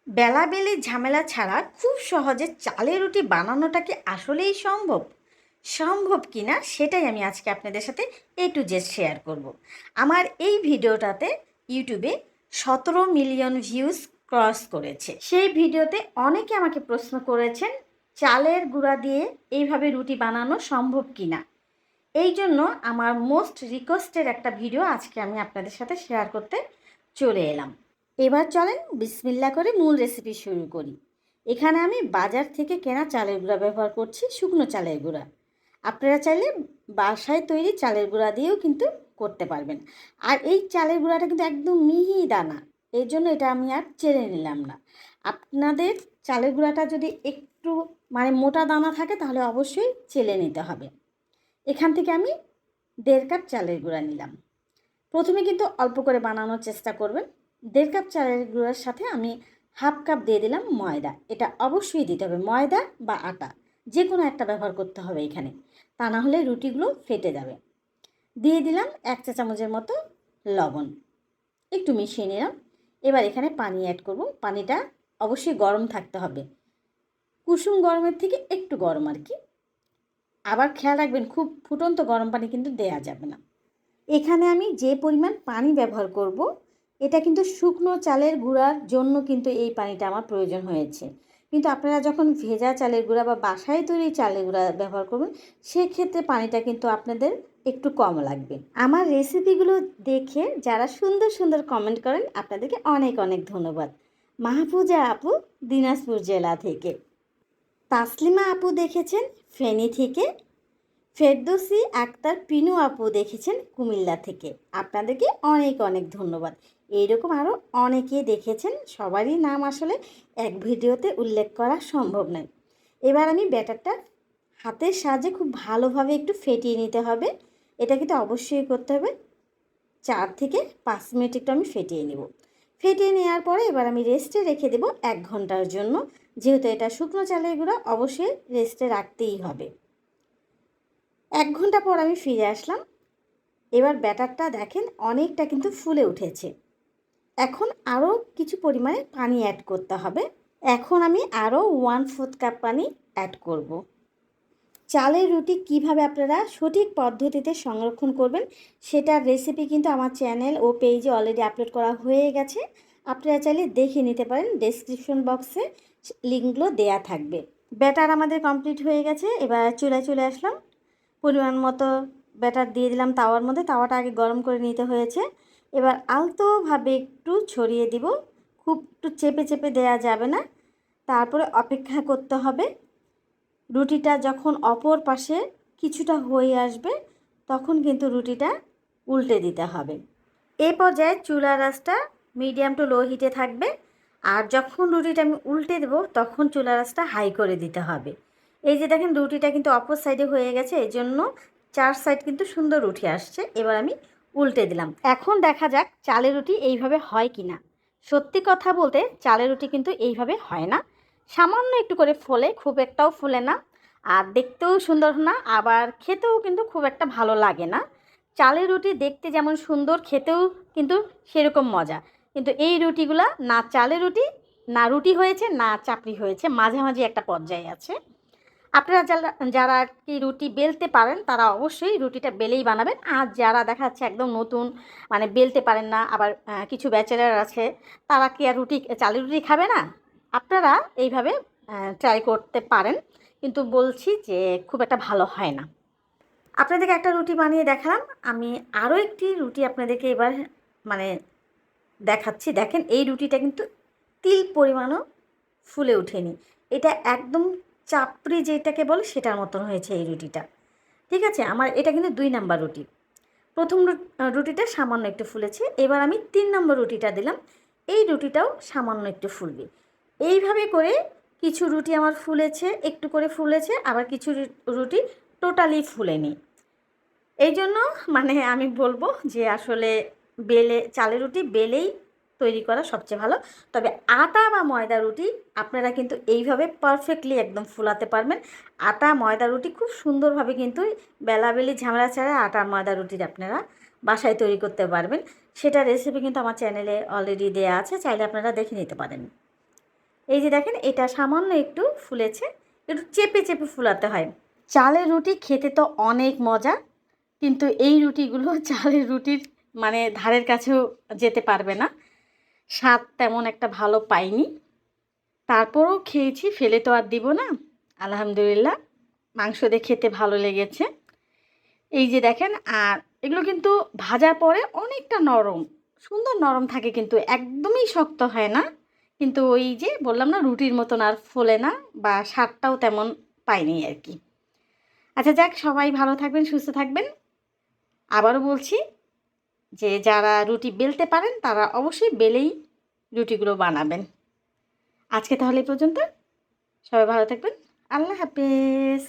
বেলাবেলি ঝামেলা ছাড়া খুব সহজে চালের রুটি বানানোটা কি আসলেই সম্ভব? সম্ভব কি না সেটাই আমি আজকে আপনাদের সাথে A to Z শেয়ার করব। আমার এই ভিডিওটাতে ইউটিউবে 17 মিলিয়ন ভিউজ ক্রস করেছে। সেই ভিডিওতে অনেকে আমাকে প্রশ্ন করেছেন চালের গুঁড়া দিয়ে এইভাবে রুটি বানানো সম্ভব কি না। এই জন্য আমার মোস্ট রিকোয়েস্টের একটা ভিডিও আজকে আমি আপনাদের সাথে শেয়ার করতে চলে এলাম। এবার চলেন বিসমিল্লা করে মূল রেসিপি শুরু করি। এখানে আমি বাজার থেকে কেনা চালের গুঁড়া ব্যবহার করছি, শুকনো চালের গুঁড়া। আপনারা চাইলে বাসায় তৈরি চালের গুঁড়া দিয়েও কিন্তু করতে পারবেন। আর এই চালের গুঁড়াটা কিন্তু একদম মিহি দানা, এই জন্য এটা আমি আর চেলে নিলাম না। আপনাদের চালের গুঁড়াটা যদি একটু মোটা দানা থাকে তাহলে অবশ্যই চেলে নিতে হবে। এখান থেকে আমি 1.5 কাপ চালের গুঁড়া নিলাম। প্রথমে কিন্তু অল্প করে বানানোর চেষ্টা করবেন। 1.5 কাপ চালের গুঁড়ার সাথে আমি 1/2 কাপ দিয়ে দিলাম ময়দা। এটা অবশ্যই দিতে হবে, ময়দা বা আটা যে কোনো একটা ব্যবহার করতে হবে এখানে, তা না হলে রুটিগুলো ফেটে যাবে। দিয়ে দিলাম 1 চা চামচের মতো লবণ, একটু মিশিয়ে নিলাম। এবার এখানে পানি অ্যাড করব। পানিটা অবশ্যই গরম থাকতে হবে, কুসুম গরমের থেকে একটু গরম আর কি। আবার খেয়াল রাখবেন খুব ফুটন্ত গরম পানি কিন্তু দেয়া যাবে না। এখানে আমি যে পরিমাণ পানি ব্যবহার করব এটা কিন্তু শুকনো চালের গুঁড়ার জন্য কিন্তু এই পানিটা আমার প্রয়োজন হয়েছে। কিন্তু আপনারা যখন ভেজা চালের গুঁড়া বা বাসায় তৈরি চালের গুঁড়া ব্যবহার করবেন সেক্ষেত্রে পানিটা কিন্তু আপনাদের একটু কম লাগবে। আমার রেসিপিগুলো দেখে যারা সুন্দর সুন্দর কমেন্ট করেন আপনাদেরকে অনেক অনেক ধন্যবাদ। মাহফুজা আপু দিনাজপুর জেলা থেকে, তাসলিমা আপু দেখেছেন ফেনী থেকে, ফেরদৌসী আক্তার পিনু আপু দেখেছেন কুমিল্লা থেকে। আপনাদেরকে অনেক অনেক ধন্যবাদ। এইরকম আরও অনেকে দেখেছেন, সবারই নাম আসলে এক ভিডিওতে উল্লেখ করা সম্ভব নয়। এবার আমি ব্যাটারটা হাতের সাহায্যে খুব ভালোভাবে একটু ফেটিয়ে নিতে হবে। এটা কিন্তু অবশ্যই করতে হবে। 4 থেকে 5 মিনিট একটু আমি ফেটিয়ে নেব। ফেটিয়ে নেওয়ার পরে এবার আমি রেস্টে রেখে দেব 1 ঘন্টার জন্য। যেহেতু এটা শুকনো চালের গুঁড়া অবশ্যই রেস্টে রাখতেই হবে। 1 ঘন্টা পর আমি ফিরে আসলাম। এবার ব্যাটারটা দেখেন অনেকটা কিন্তু ফুলে উঠেছে। এখন আরও কিছু পরিমাণে পানি অ্যাড করতে হবে। এখন আমি আরও 1/4 কাপ পানি অ্যাড করব। চালের রুটি কিভাবে আপনারা সঠিক পদ্ধতিতে সংরক্ষণ করবেন সেটার রেসিপি কিন্তু আমার চ্যানেল ও পেজে অলরেডি আপলোড করা হয়ে গেছে। আপনারা চাইলে দেখে নিতে পারেন, ডেসক্রিপশন বক্সে লিঙ্কগুলো দেয়া থাকবে। ব্যাটার আমাদের কমপ্লিট হয়ে গেছে। এবার চুলায় চলে আসলাম। পরিমাণ মতো ব্যাটার দিয়ে দিলাম তাওয়ার মধ্যে। তাওয়াটা আগে গরম করে নিতে হয়েছে। এবার আলতোভাবে একটু ছড়িয়ে দিব, খুব একটু চেপে চেপে দেয়া যাবে না। তারপরে অপেক্ষা করতে হবে। রুটিটা যখন অপর পাশে কিছুটা হয়ে আসবে তখন কিন্তু রুটিটা উল্টে দিতে হবে। এই পর্যায়ে চুলার আঁচটা মিডিয়াম টু লো হিটে থাকবে। আর যখন রুটিটা আমি উল্টে দেবো তখন চুলার আঁচটা হাই করে দিতে হবে। এই যে দেখেন রুটিটা কিন্তু অপর সাইডে হয়ে গেছে, এই জন্য 4 সাইড কিন্তু সুন্দর উঠে আসছে। এবার আমি উল্টে দিলাম। এখন দেখা যাক চালের রুটি এইভাবে হয় কি না। সত্যি কথা বলতে চালের রুটি কিন্তু এইভাবে হয় না, সামান্য একটু করে ফোলে, খুব একটাও ফোলে না। আর দেখতেও সুন্দর না, আবার খেতেও কিন্তু খুব একটা ভালো লাগে না। চালের রুটি দেখতে যেমন সুন্দর, খেতেও কিন্তু সেরকম মজা। কিন্তু এই রুটিগুলা না চালের রুটি, না রুটি হয়েছে, না চাপড়ি হয়েছে, মাঝামাঝি একটা পর্যায়ে আছে। আপনারা যারা যারা আর কি রুটি বেলতে পারেন তারা অবশ্যই রুটিটা বেলেই বানাবেন। আর যারা দেখা যাচ্ছে একদম নতুন, বেলতে পারেন না, আবার কিছু ব্যাচেলার আছে তারা কি আর চালের রুটি খাবে না, আপনারা এইভাবে ট্রাই করতে পারেন। কিন্তু বলছি যে খুব একটা ভালো হয় না। আপনাদেরকে একটা রুটি বানিয়ে দেখালাম। আমি আরও একটি রুটি আপনাদেরকে এবার মানে দেখাচ্ছি। দেখেন এই রুটিটা কিন্তু তিল পরিমাণও ফুলে ওঠেনি। এটা একদম চাপড়ি যেটাকে বলে সেটার মতন হয়েছে এই রুটিটা। ঠিক আছে, আমার এটা কিন্তু 2 নাম্বার রুটি। প্রথম রুটিটা সামান্য একটু ফুলেছে। এবার আমি 3 নম্বর রুটিটা দিলাম। এই রুটিটাও সামান্য একটু ফুলবে। এইভাবে করে কিছু রুটি আমার ফুলেছে, একটু করে ফুলেছে, আবার কিছু রুটি টোটালি ফুলেনি। এই জন্য আমি বলবো যে আসলে চালের রুটি বেলেই তৈরি করা সবচেয়ে ভালো। তবে আটা বা ময়দা রুটি আপনারা কিন্তু এইভাবে পারফেক্টলি একদম ফুলাতে পারবেন। আটা ময়দা রুটি খুব সুন্দরভাবে কিন্তু বেলাবেলি ঝামেলা ছাড়া আটা ময়দা রুটির আপনারা বাসায় তৈরি করতে পারবেন। সেটা রেসিপি কিন্তু আমার চ্যানেলে অলরেডি দেয়া আছে, চাইলে আপনারা দেখে নিতে পারেন। এই যে দেখেন এটা সামান্য একটু ফুলেছে, একটু চেপে চেপে ফুলাতে হয়। চালের রুটি খেতে তো অনেক মজা, কিন্তু এই রুটিগুলো চালের রুটির মানে ধারের কাছেও যেতে পারবে না। স্বাদ তেমন একটা ভালো পাইনি, তারপরেও খেয়েছি, ফেলে তো আর দিব না। আলহামদুলিল্লাহ, মাংস দিয়ে খেতে ভালো লেগেছে। এই যে দেখেন, আর এগুলো কিন্তু ভাজার পরে অনেকটা নরম, সুন্দর নরম থাকে, কিন্তু একদমই শক্ত হয় না। কিন্তু ওই যে বললাম না, রুটির মতন আর ফোলে না, বা স্বাদটাও তেমন পাইনি আর কি। আচ্ছা যাক, সবাই ভালো থাকবেন, সুস্থ থাকবেন। আবারও বলছি যে যারা রুটি বেলতে পারেন তারা অবশ্যই বেলেই রুটিগুলো বানাবেন। আজকে তাহলে এই পর্যন্ত, সবাই ভালো থাকবেন। আল্লাহ হাফেজ।